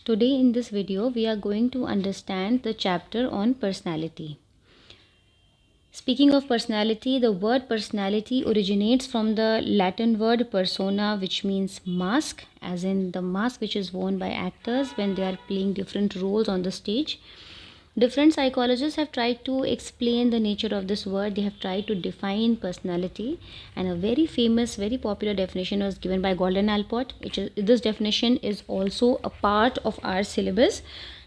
Today in this video we are going to understand the chapter on personality. Speaking of personality, the word personality originates from the Latin word persona, which means mask, as in the mask which is worn by actors when they are playing different roles on the stage. Different psychologists have tried to explain the nature of this word. They have tried to define personality, and a very famous, very popular definition was given by Gordon Allport. This definition is also a part of our syllabus.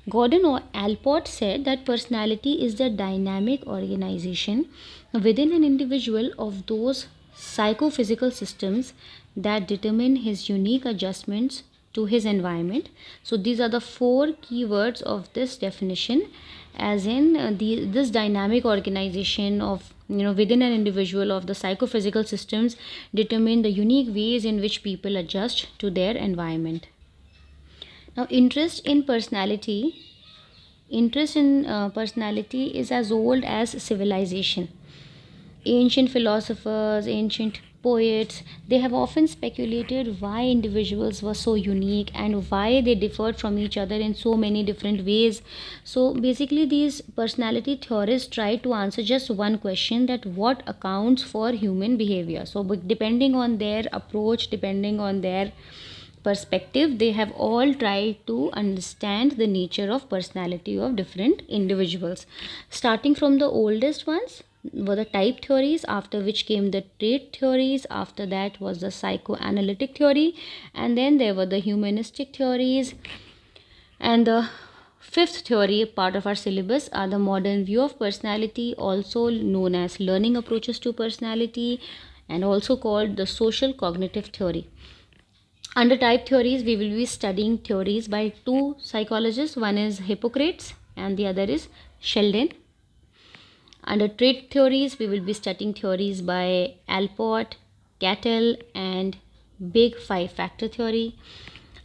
Gordon Allport said that personality is the dynamic organization within an individual of those psychophysical systems that determine his unique adjustments to his environment. So these are the four keywords of this definition, as in this dynamic organization of within an individual of the psychophysical systems determine the unique ways in which people adjust to their environment. Now, interest in personality is as old as civilization. Ancient philosophers, ancient poets, they have often speculated why individuals were so unique and why they differed from each other in so many different ways. So basically these personality theorists try to answer just one question, that what accounts for human behavior. So depending on their approach, depending on their perspective, they have all tried to understand the nature of personality of different individuals. Starting from the oldest ones were the type theories, after which came the trait theories, after that was the psychoanalytic theory, and then there were the humanistic theories. And the fifth theory, part of our syllabus, are the modern view of personality, also known as learning approaches to personality, and also called the social cognitive theory. Under type theories, we will be studying theories by two psychologists. One is Hippocrates and the other is Sheldon. Under trait theories, we will be studying theories by Allport, Cattell, and Big Five Factor theory.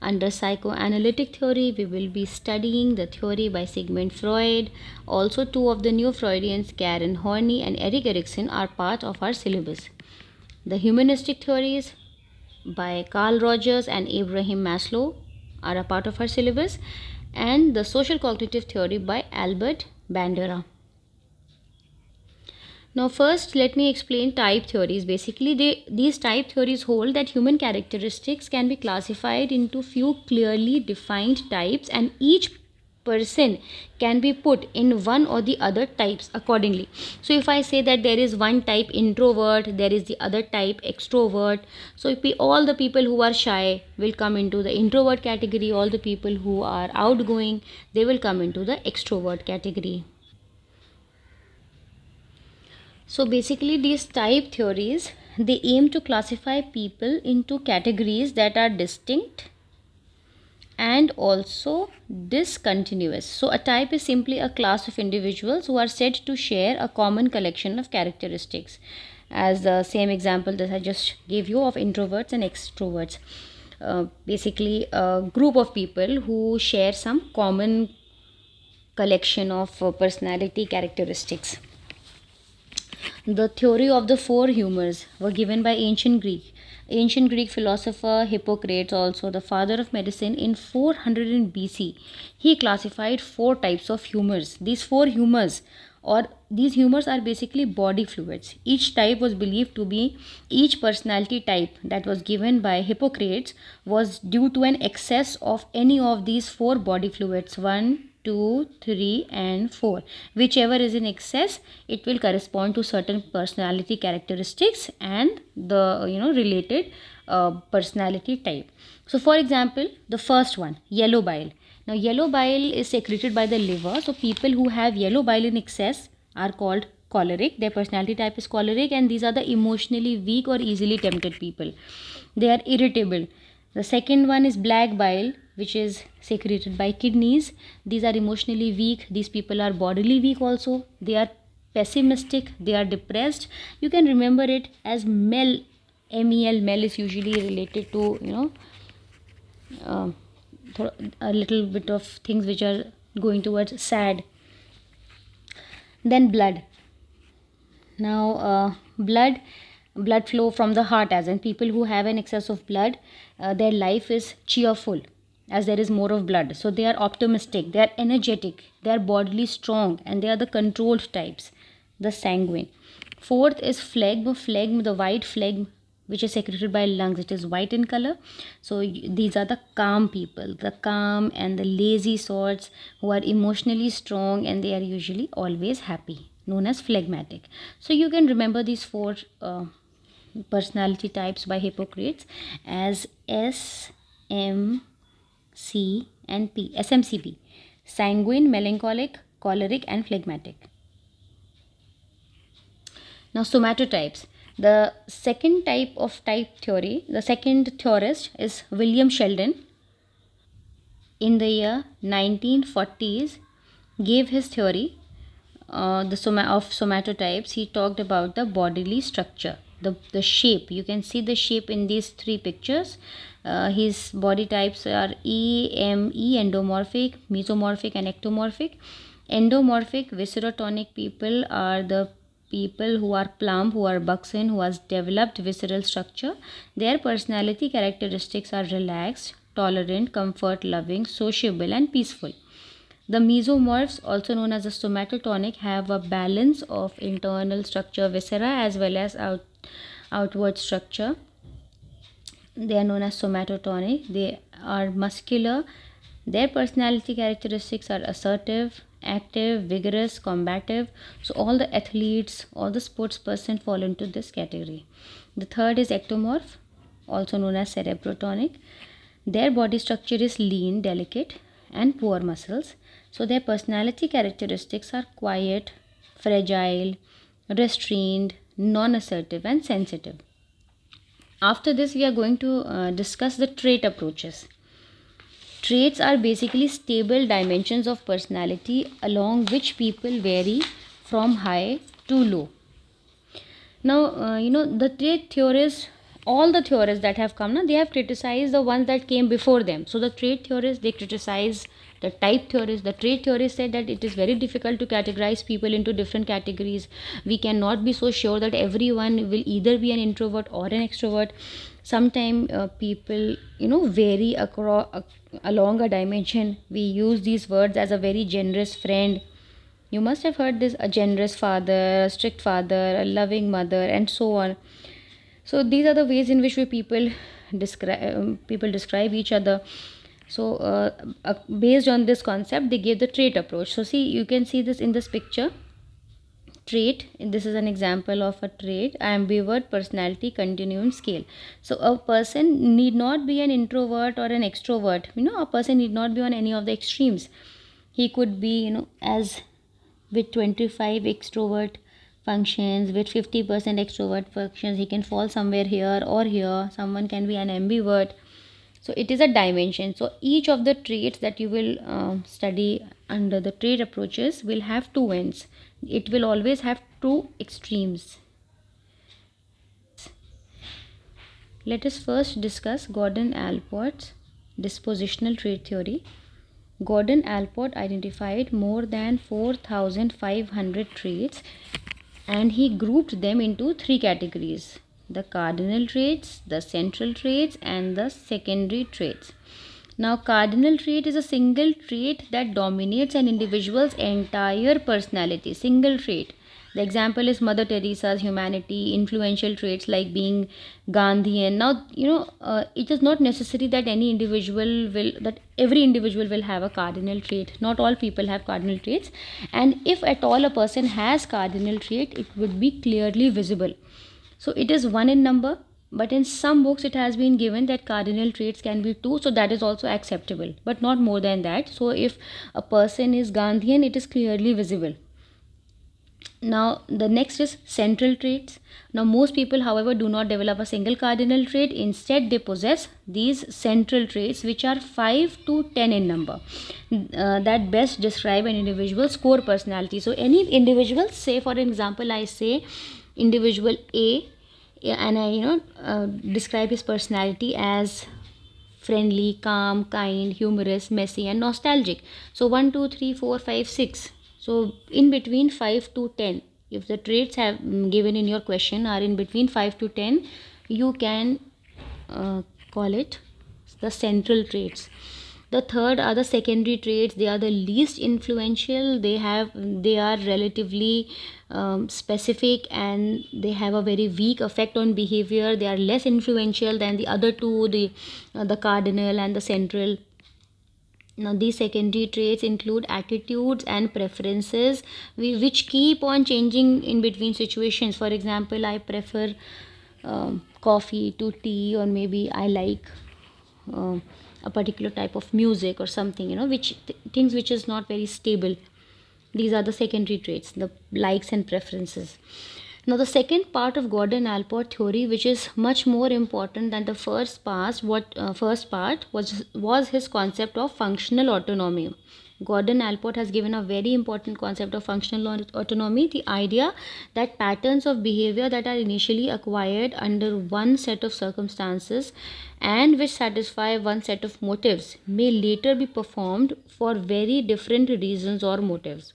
Under psychoanalytic theory, we will be studying the theory by Sigmund Freud. Also, two of the new Freudians, Karen Horney and Erik Erikson, are part of our syllabus. The humanistic theories by Carl Rogers and Abraham Maslow are a part of our syllabus, and the social cognitive theory by Albert Bandura. Now first let me explain type theories. Basically these type theories hold that human characteristics can be classified into few clearly defined types, and each person can be put in one or the other types accordingly. So if I say that there is one type introvert, there is the other type extrovert, so if all the people who are shy will come into the introvert category, all the people who are outgoing, they will come into the extrovert category. So basically these type theories, they aim to classify people into categories that are distinct and also discontinuous. So a type is simply a class of individuals who are said to share a common collection of characteristics, as the same example that I just gave you of introverts and extroverts. Basically a group of people who share some common collection of personality characteristics. The theory of the four humors were given by ancient Greek philosopher Hippocrates, also the father of medicine, in 400 BC. He classified four types of humors. These humors are basically body fluids. Each type was believed to be, each personality type that was given by Hippocrates was due to an excess of any of these four body fluids, 1, 2, 3 and 4. Whichever is in excess, it will correspond to certain personality characteristics and the related personality type. So for example, the first one, yellow bile. Now yellow bile is secreted by the liver. So people who have yellow bile in excess are called choleric. Their personality type is choleric, and these are the emotionally weak or easily tempted people. They are irritable. The second one is black bile, which is secreted by kidneys. These are emotionally weak. These people are bodily weak also. They are pessimistic. They are depressed. You can remember it as MEL. MEL. MEL is usually related to a little bit of things which are going towards sad. Then blood. Now blood flow from the heart, as in people who have an excess of blood, their life is cheerful. as there is more of blood. So they are optimistic, they are energetic, they are bodily strong, and they are the controlled types, the sanguine. Fourth is phlegm, the white phlegm which is secreted by lungs. It is white in color. So these are the calm people, the calm and the lazy sorts who are emotionally strong, and they are usually always happy, known as phlegmatic. So you can remember these four personality types by Hippocrates as S, M, C and P, SMCP: sanguine, melancholic, choleric and phlegmatic. Now somatotypes. The second type of type theory, the second theorist is William Sheldon. In the year 1940s, gave his theory of somatotypes. He talked about the bodily structure, the shape. You can see the shape in these three pictures. His body types are EME, endomorphic, mesomorphic and ectomorphic. Endomorphic viscerotonic people are the people who are plump, who are buxom, who has developed visceral structure. Their personality characteristics are relaxed, tolerant, comfort loving, sociable and peaceful. The mesomorphs, also known as the somatotonic, have a balance of internal structure, viscera, as well as outward structure. They are known as somatotonic. They are muscular. Their personality characteristics are assertive, active, vigorous, combative. So all the athletes, all the sports person fall into this category. The third is ectomorph, also known as cerebrotonic. Their body structure is lean, delicate and poor muscles. So their personality characteristics are quiet, fragile, restrained, non-assertive and sensitive. After this, we are going to discuss the trait approaches. Traits are basically stable dimensions of personality along which people vary from high to low. Now, the trait theorists, all the theorists that have come now, they have criticized the ones that came before them. So the trait theorists, they criticize the type theorists. The trait theorists said that it is very difficult to categorize people into different categories. We cannot be so sure that everyone will either be an introvert or an extrovert. Sometimes people, vary along a dimension. We use these words as a very generous friend. You must have heard this: a generous father, a strict father, a loving mother, and so on. So these are the ways in which people describe each other. So based on this concept, they gave the trait approach. So see, you can see this in this picture. Trait, this is an example of a trait: ambivert personality continuum scale. So a person need not be an introvert or an extrovert. A person need not be on any of the extremes. He could be, as with 25 extrovert functions, with 50% extrovert functions, he can fall somewhere here or here. Someone can be an ambivert. So it is a dimension. So each of the traits that you will study under the trait approaches will have two ends. It will always have two extremes. Let us first discuss Gordon Allport's dispositional trait theory. Gordon Allport identified more than 4,500 traits, and he grouped them into three categories: the cardinal traits, the central traits and the secondary traits. Now, cardinal trait is a single trait that dominates an individual's entire personality. Single trait. The example is Mother Teresa's humanity, influential traits like being Gandhian. Now, it is not necessary that every individual will have a cardinal trait. Not all people have cardinal traits. And if at all a person has cardinal trait, it would be clearly visible. So it is 1 in number, but in some books it has been given that cardinal traits can be 2, so that is also acceptable, but not more than that. So if a person is Gandhian, it is clearly visible. Now the next is central traits. Now most people, however, do not develop a single cardinal trait. Instead, they possess these central traits, which are 5 to 10 in number, that best describe an individual's core personality. So any individual, say for example, I say individual A, and I describe his personality as friendly, calm, kind, humorous, messy and nostalgic. So 1, 2, 3, 4, 5, 6. So in between 5 to 10, if the traits have given in your question are in between 5 to 10, you can call it the central traits. The third are the secondary traits. They are the least influential. They are relatively specific, and they have a very weak effect on behavior. They are less influential than the other two, the cardinal and the central. Now, these secondary traits include attitudes and preferences which keep on changing in between situations. For example, I prefer coffee to tea, or maybe I like uh, a particular type of music or something, things which is not very stable. These are the secondary traits, the likes and preferences. Now, the second part of Gordon Allport theory, which is much more important than the first part was his concept of functional autonomy. Gordon Allport has given a very important concept of functional autonomy, the idea that patterns of behavior that are initially acquired under one set of circumstances and which satisfy one set of motives may later be performed for very different reasons or motives.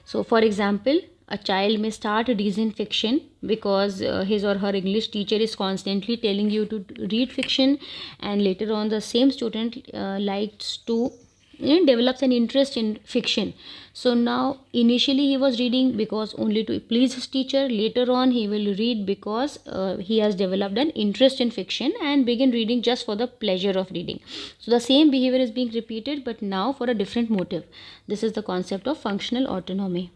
So, for example, a child may start reading fiction because his or her English teacher is constantly telling you to read fiction, and later on, the same student likes to develops an interest in fiction. So now, initially he was reading because only to please his teacher. Later on, he will read because he has developed an interest in fiction and begin reading just for the pleasure of reading. So the same behavior is being repeated, but now for a different motive. This is the concept of functional autonomy.